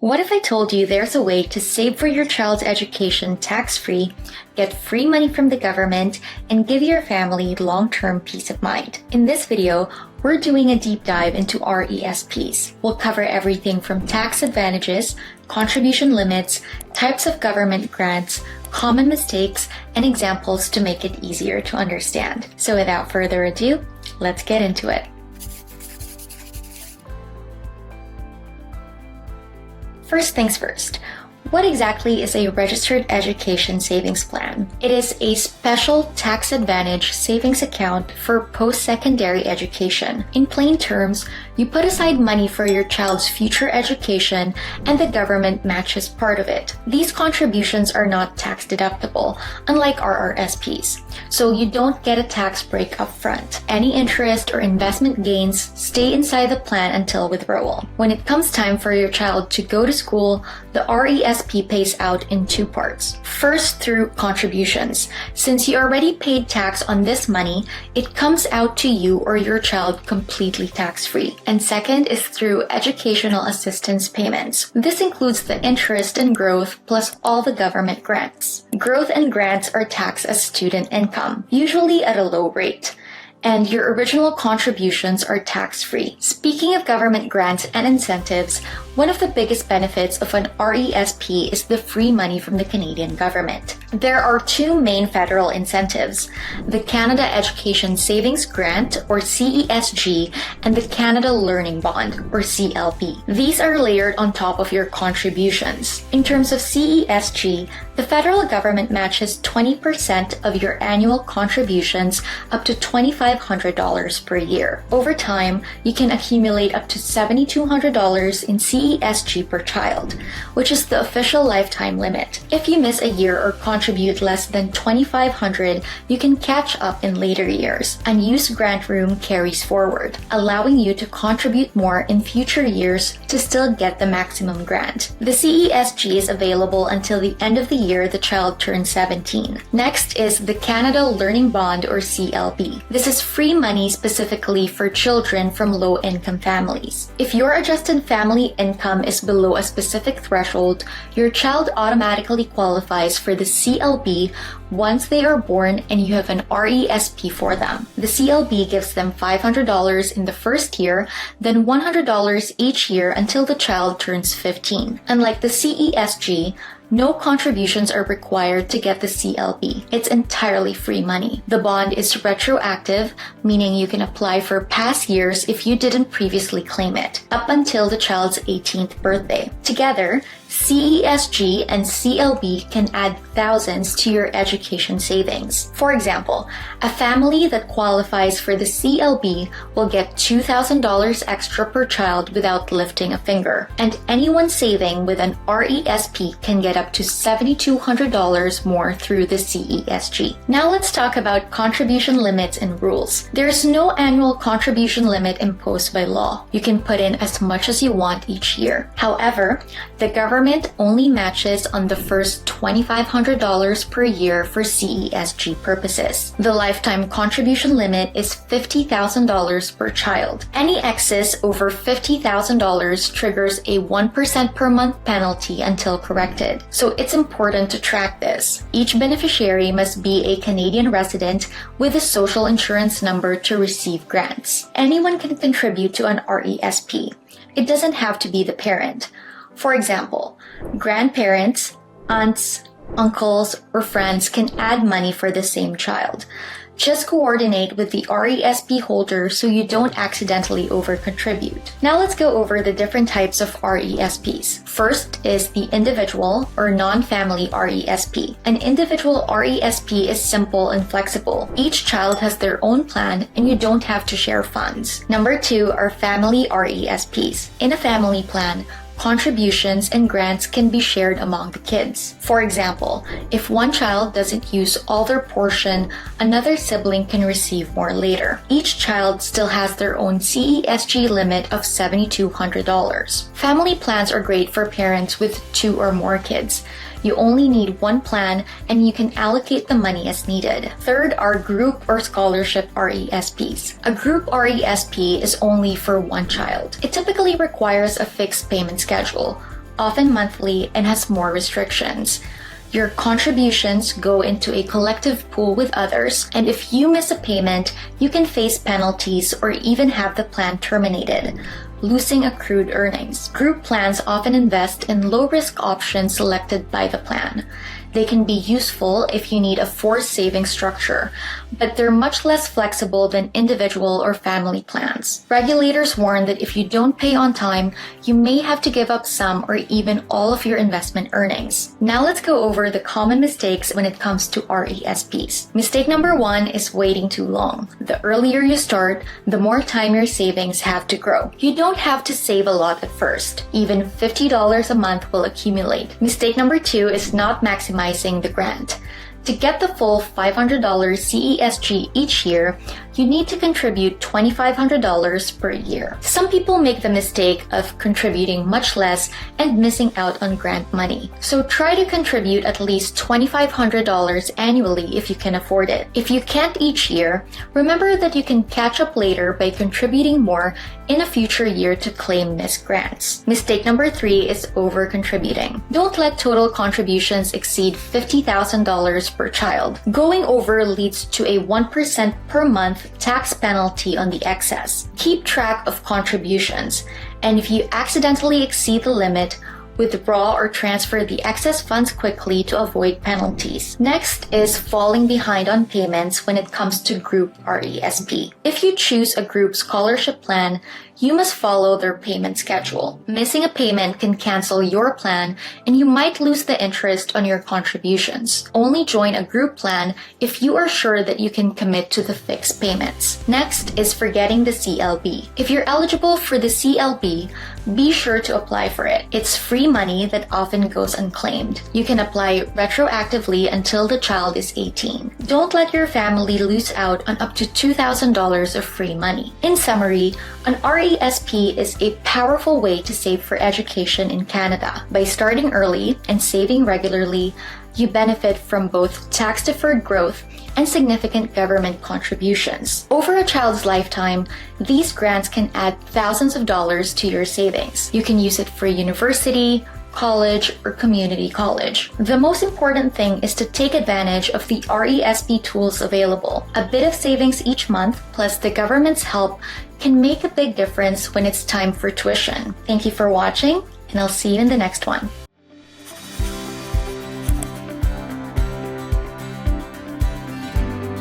What if I told you there's a way to save for your child's education tax-free, get free money from the government, and give your family long-term peace of mind? In this video, we're doing a deep dive into RESPs. We'll cover everything from tax advantages, contribution limits, types of government grants, common mistakes, and examples to make it easier to understand. So without further ado, let's get into it. First things first, what exactly is a registered education savings plan? It is a special tax advantage savings account for post-secondary education. In plain terms, you put aside money for your child's future education and the government matches part of it. These contributions are not tax deductible, unlike RRSPs, so you don't get a tax break up front. Any interest or investment gains stay inside the plan until withdrawal. When it comes time for your child to go to school, the RESP pays out in two parts. First, through contributions. Since you already paid tax on this money, it comes out to you or your child completely tax-free. And second is through educational assistance payments. This includes the interest and growth plus all the government grants. Growth and grants are taxed as student income, usually at a low rate, and your original contributions are tax-free. Speaking of government grants and incentives, one of the biggest benefits of an RESP is the free money from the Canadian government. There are two main federal incentives, the Canada Education Savings Grant, or CESG, and the Canada Learning Bond, or CLB. These are layered on top of your contributions. In terms of CESG, the federal government matches 20% of your annual contributions up to $2,500 per year. Over time, you can accumulate up to $7,200 in CESG per child, which is the official lifetime limit. If you miss a year or contribute less than $2,500, you can catch up in later years. Unused grant room carries forward, allowing you to contribute more in future years to still get the maximum grant. The CESG is available until the end of the year the child turns 17. Next is the Canada Learning Bond, or CLB. This is free money specifically for children from low-income families. If your adjusted family income is below a specific threshold, your child automatically qualifies for the CLB once they are born and you have an RESP for them. The CLB gives them $500 in the first year, then $100 each year until the child turns 15. Unlike the CESG, no contributions are required to get the CLB. It's entirely free money. The bond is retroactive, meaning you can apply for past years if you didn't previously claim it, up until the child's 18th birthday. Together, CESG and CLB can add thousands to your education savings. For example, a family that qualifies for the CLB will get $2,000 extra per child without lifting a finger. And anyone saving with an RESP can get up to $7,200 more through the CESG. Now let's talk about contribution limits and rules. There's no annual contribution limit imposed by law. You can put in as much as you want each year. However, the government only matches on the first $2,500 per year for CESG purposes. The lifetime contribution limit is $50,000 per child. Any excess over $50,000 triggers a 1% per month penalty until corrected. So it's important to track this. Each beneficiary must be a Canadian resident with a social insurance number to receive grants. Anyone can contribute to an RESP. It doesn't have to be the parent. For example, grandparents, aunts, uncles, or friends can add money for the same child. Just coordinate with the RESP holder so you don't accidentally over-contribute. Now let's go over the different types of RESPs. First is the individual or non-family RESP. An individual RESP is simple and flexible. Each child has their own plan and you don't have to share funds. Number two are family RESPs. In a family plan, contributions and grants can be shared among the kids. For example, if one child doesn't use all their portion, another sibling can receive more later. Each child still has their own CESG limit of $7,200. Family plans are great for parents with 2 or more kids. You only need one plan and you can allocate the money as needed. Third are group or scholarship RESPs. A group RESP is only for one child. It typically requires a fixed payment schedule. often monthly, and has more restrictions. Your contributions go into a collective pool with others, and if you miss a payment, you can face penalties or even have the plan terminated, losing accrued earnings. Group plans often invest in low-risk options selected by the plan. They can be useful if you need a forced saving structure, but they're much less flexible than individual or family plans. Regulators warn that if you don't pay on time, you may have to give up some or even all of your investment earnings. Now let's go over the common mistakes when it comes to RESPs. Mistake number 1 is waiting too long. The earlier you start, the more time your savings have to grow. You don't have to save a lot at first. Even $50 a month will accumulate. Mistake number 2 is not maximizing the grant. To get the full $500 CESG each year, you need to contribute $2,500 per year. Some people make the mistake of contributing much less and missing out on grant money. So try to contribute at least $2,500 annually if you can afford it. If you can't each year, remember that you can catch up later by contributing more in a future year to claim missed grants. Mistake number 3 is over-contributing. Don't let total contributions exceed $50,000 per child. Going over leads to a 1% per month tax penalty on the excess. Keep track of contributions, and if you accidentally exceed the limit, withdraw or transfer the excess funds quickly to avoid penalties. Next is falling behind on payments when it comes to group RESP. If you choose a group scholarship plan, you must follow their payment schedule. Missing a payment can cancel your plan, and you might lose the interest on your contributions. Only join a group plan if you are sure that you can commit to the fixed payments. Next is forgetting the CLB. If you're eligible for the CLB, be sure to apply for it. It's free money that often goes unclaimed. You can apply retroactively until the child is 18. Don't let your family lose out on up to $2,000 of free money. In summary, an RESP is a powerful way to save for education in Canada. By starting early and saving regularly, you benefit from both tax-deferred growth and significant government contributions. Over a child's lifetime, these grants can add thousands of dollars to your savings. You can use it for university, college, or community college. The most important thing is to take advantage of the RESP tools available. A bit of savings each month, plus the government's help, can make a big difference when it's time for tuition. Thank you for watching, and I'll see you in the next one.